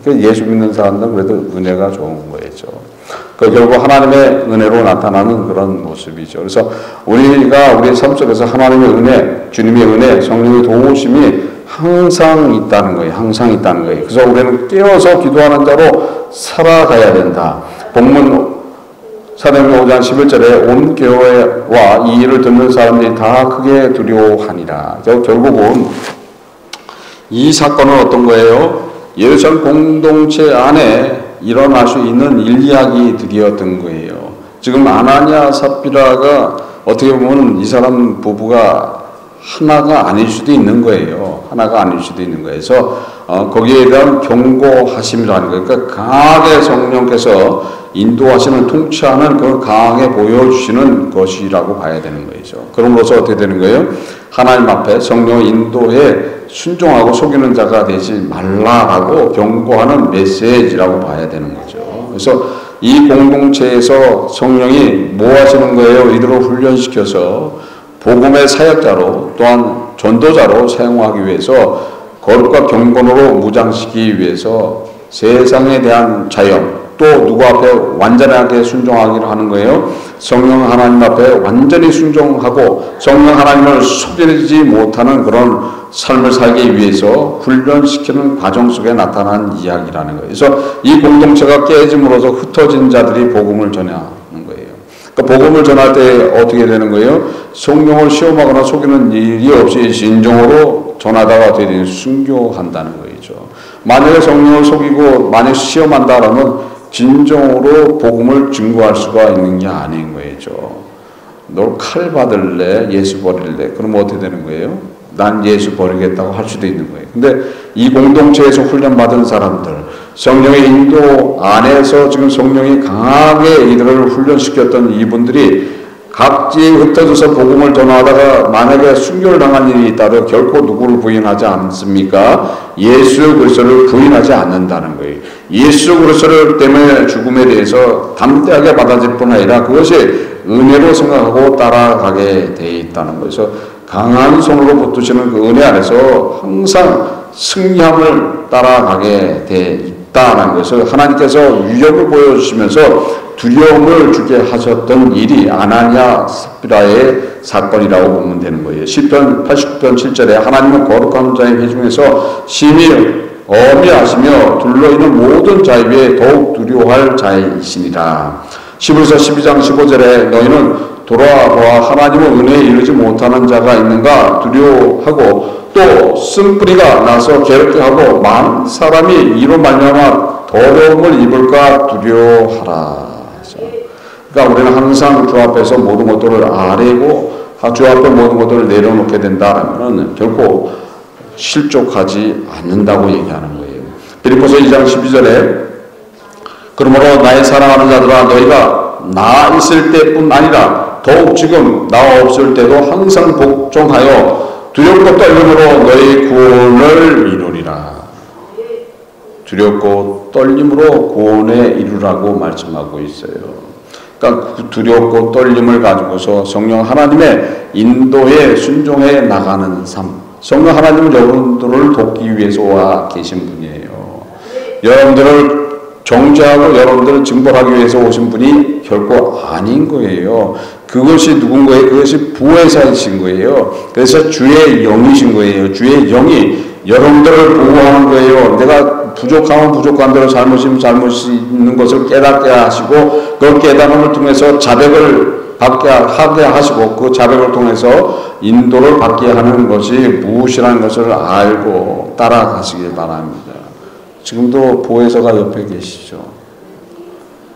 예수 믿는 사람들은 그래도 은혜가 좋은 거죠. 결국 하나님의 은혜로 나타나는 그런 모습이죠. 그래서 우리가 우리의 삶 속에서 하나님의 은혜, 주님의 은혜, 성령의 도우심이 항상 있다는 거예요. 항상 있다는 거예요. 그래서 우리는 깨어서 기도하는 자로 살아가야 된다. 본문 사도행전 5장 11절에 온 교회와 이 일을 듣는 사람들이 다 크게 두려워하니라. 결국은 이 사건은 어떤 거예요? 예루살렘 공동체 안에 일어날 수 있는 일이야기들이었던 거예요. 지금 아나니아 삽비라가 어떻게 보면 이 사람 부부가 하나가 아닐 수도 있는 거예요. 하나가 아닐 수도 있는 거예요. 그래서 거기에 대한 경고하심이라는 거예요. 그러니까 강하게 성령께서 인도하시는 통치하는 그걸 강하게 보여주시는 것이라고 봐야 되는 거죠. 그럼으로써 어떻게 되는 거예요? 하나님 앞에 성령의 인도에 순종하고 속이는 자가 되지 말라라고 경고하는 메시지라고 봐야 되는 거죠. 그래서 이 공동체에서 성령이 뭐 하시는 거예요? 이들을 훈련시켜서 복음의 사역자로 또한 전도자로 사용하기 위해서 거룩과 경건으로 무장시키기 위해서 세상에 대한 자영 또 누구 앞에 완전하게 순종하기를 하는 거예요. 성령 하나님 앞에 완전히 순종하고 성령 하나님을 속이지 못하는 그런 삶을 살기 위해서 훈련시키는 과정 속에 나타난 이야기라는 거예요. 그래서 이 공동체가 깨짐으로써 흩어진 자들이 복음을 전하는 거예요. 그러니까 복음을 전할 때 어떻게 되는 거예요? 성령을 시험하거나 속이는 일이 없이 진정으로 전하다가 어떻게 되는 순교한다는 거죠. 만약에 성령을 속이고 만약 시험한다라면 진정으로 복음을 증거할 수가 있는 게 아닌 거죠. 널 칼 받을래? 예수 버릴래? 그러면 어떻게 되는 거예요? 난 예수 버리겠다고 할 수도 있는 거예요. 근데 이 공동체에서 훈련받은 사람들, 성령의 인도 안에서 지금 성령이 강하게 이들을 훈련시켰던 이분들이 각지에 흩어져서 복음을 전하다가 만약에 순교를 당한 일이 있다도 결코 누구를 부인하지 않습니까? 예수 그리스도를 부인하지 않는다는 거예요. 예수 그리스도 때문에 죽음에 대해서 담대하게 받아들일 뿐 아니라 그것이 은혜로 생각하고 따라가게 돼 있다는 거예요. 그래서 강한 손으로 붙드시는 그 은혜 안에서 항상 승리함을 따라가게 돼 있다는 것을 하나님께서 위협을 보여주시면서 두려움을 주게 하셨던 일이 아나니아 삽비라의 사건이라고 보면 되는 거예요. 시편 89편 7절에 하나님은 거룩한 자의 회중에서 심히 어미하시며 둘러있는 모든 자의 위에 더욱 두려워할 자이시니라. 히브리서 12장 15절에 너희는 돌아보아 하나님은 은혜에 이르지 못하는 자가 있는가 두려워하고 또 쓴뿌리가 나서 괴롭게 하고 많은 사람이 이로 말미암아 더러움을 입을까 두려워하라. 그러니까 우리는 항상 주 앞에서 모든 것들을 아뢰고 주 앞에 모든 것들을 내려놓게 된다면 결코 실족하지 않는다고 얘기하는 거예요. 빌립보서 2장 12절에 그러므로 나의 사랑하는 자들아 너희가 나 있을 때뿐 아니라 더욱 지금 나 없을 때도 항상 복종하여 두렵고 떨림으로 너희 구원을 이루리라. 두렵고 떨림으로 구원에 이루라고 말씀하고 있어요. 그러니까 두렵고 떨림을 가지고서 성령 하나님의 인도에 순종해 나가는 삶. 성령 하나님은 여러분들을 돕기 위해서 와 계신 분이에요. 여러분들을 정죄하고 여러분들을 징벌하기 위해서 오신 분이 결코 아닌 거예요. 그것이 누군가의 그것이 보혜사이신 거예요. 그래서 주의 영이신 거예요. 주의 영이 여러분들을 보호하는 거예요. 내가 부족하면 부족한 대로 잘못이면 잘못이 있는 것을 깨닫게 하시고 그 깨달음을 통해서 자백을 받게 하게 하시고 그 자백을 통해서 인도를 받게 하는 것이 무엇이라는 것을 알고 따라가시길 바랍니다. 지금도 보혜사가 옆에 계시죠.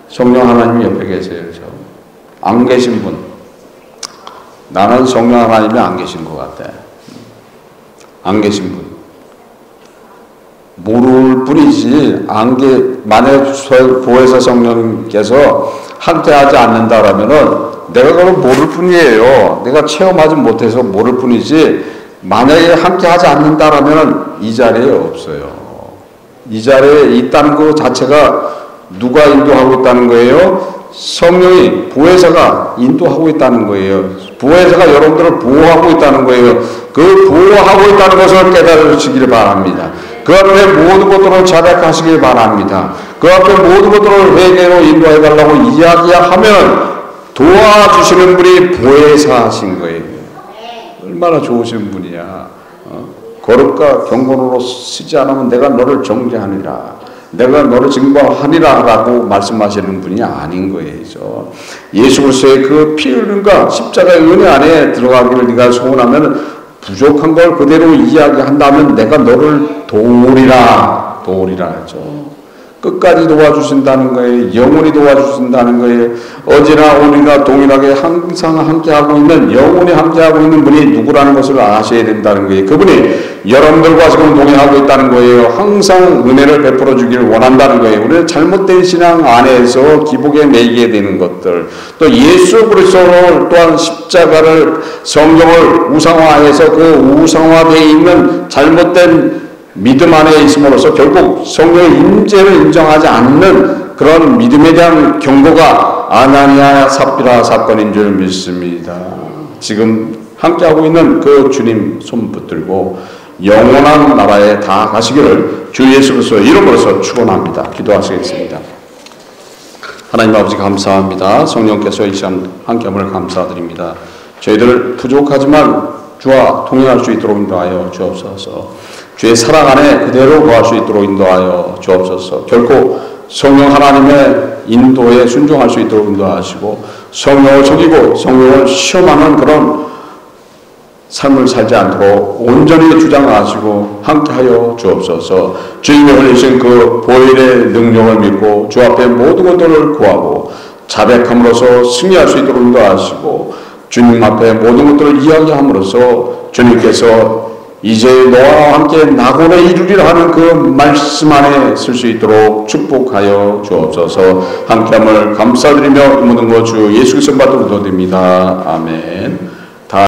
성령 하나님이 옆에 계세요. 안 계신 분. 나는 성령 하나님이 안 계신 것 같아. 안 계신 분. 모를 뿐이지 만약 보혜사 성령님께서 함께하지 않는다라면은 내가 그걸 모를 뿐이에요. 내가 체험하지 못해서 모를 뿐이지 만약에 함께하지 않는다라면은 이 자리에 없어요. 이 자리에 있다는 것 자체가 누가 인도하고 있다는 거예요? 성령이 보혜사가 인도하고 있다는 거예요. 보혜사가 여러분들을 보호하고 있다는 거예요. 그 보호하고 있다는 것을 깨달으시길 바랍니다. 그 앞에 모든 것들을 자백하시길 바랍니다. 그 앞에 모든 것들을 회개로 인도해달라고 이야기하면 도와주시는 분이 보혜사하신 거예요. 얼마나 좋으신 분이야. 거룩과 경건으로 쓰지 않으면 내가 너를 정죄하니라. 내가 너를 징벌하니라 라고 말씀하시는 분이 아닌 거예요. 예수 그리스도의 그 피 흘림과 십자가의 은혜 안에 들어가기를 네가 소원하면 부족한 걸 그대로 이야기한다면 내가 너를 도우리라 하죠. 끝까지 도와주신다는 거예요. 영원히 도와주신다는 거예요. 어제나 오늘이나 동일하게 항상 함께하고 있는 영원히 함께하고 있는 분이 누구라는 것을 아셔야 된다는 거예요. 그분이 여러분들과 지금 동행하고 있다는 거예요. 항상 은혜를 베풀어 주기를 원한다는 거예요. 우리는 잘못된 신앙 안에서 기복에 매이게 되는 것들 또 예수 그리스도를 또한 십자가를 성경을 우상화해서 그 우상화되어 있는 잘못된 믿음 안에 있음으로써 결국 성령의 임재를 인정하지 않는 그런 믿음에 대한 경고가 아나니아 삽비라 사건인 줄 믿습니다. 지금 함께하고 있는 그 주님 손 붙들고 영원한 나라에 다 가시기를 주 예수 그리스도의 이름으로서 축원합니다. 기도하시겠습니다. 하나님 아버지 감사합니다. 성령께서 이 시간 함께함을 감사드립니다. 저희들 부족하지만 주와 동행할 수 있도록 인도하여 주옵소서. 주의 사랑 안에 그대로 거할 수 있도록 인도하여 주옵소서. 결코 성령 하나님의 인도에 순종할 수 있도록 인도하시고 성령을 속이고 성령을 시험하는 그런 삶을 살지 않도록 온전히 주장하시고 함께하여 주옵소서. 주님이 흘리신 그 보혈의 능력을 믿고 주 앞에 모든 것들을 구하고 자백함으로써 승리할 수 있도록 인도하시고 주님 앞에 모든 것들을 이야기함으로써 주님께서 이제 너와 함께 낙원에 이르리라 하는 그 말씀 안에 쓸 수 있도록 축복하여 주옵소서. 함께함을 감사드리며 이 모든 것 주 예수 그리스도 받들어 드립니다. 아멘.